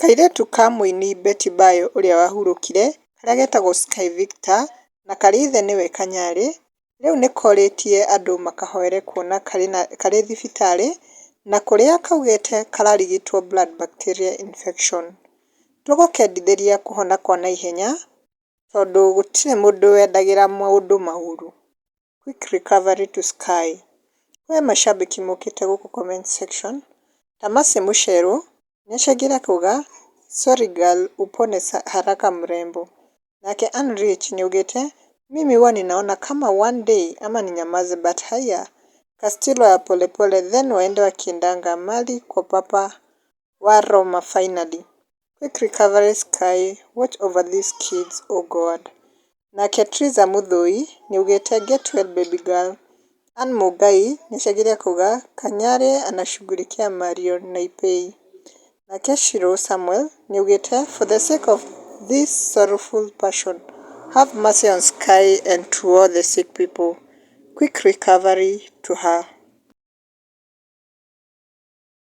Kairetu ka mũini Betty Bayo ũrĩa wahurũkire karĩa getagwo Skyvictor na karĩ ithe nĩwe Kanyari, rĩu nĩkorĩtie andũ makahoere kuona karĩ thibitarĩ na kũrĩa kaugĩte kararigitwo blood bacteria infection. Tũgũkendithĩria kũhona kwa naihenya tondũ gũtirĩ mũndũ wendagĩra maũndũ maũru. Quick recovery to Sky. Kwĩ macambĩki mokĩte gũkũ comment section ta Mercy Mucheru nĩacangĩre kuga sorry girl upone haraka mrembo. Nake Unrich nĩaugĩte mimi huwa ninaona kama one day ama ninyamaze but haya Castillo ya polepole then waende wakiendanga mali kwa papa wa Roma finally. Quick recovery Sky, watch over these kids oh God. Nake Triza Muthui nĩaugĩte get well baby girl. Ann Mũngai nĩacangĩre kuga Kanyari anashughulikia Mario na Ipei. Nake Shiro Samuel nĩaugĩte for the sake of this sorrowful passion have mercy on Sky and to all the sick people. Quick recovery to her.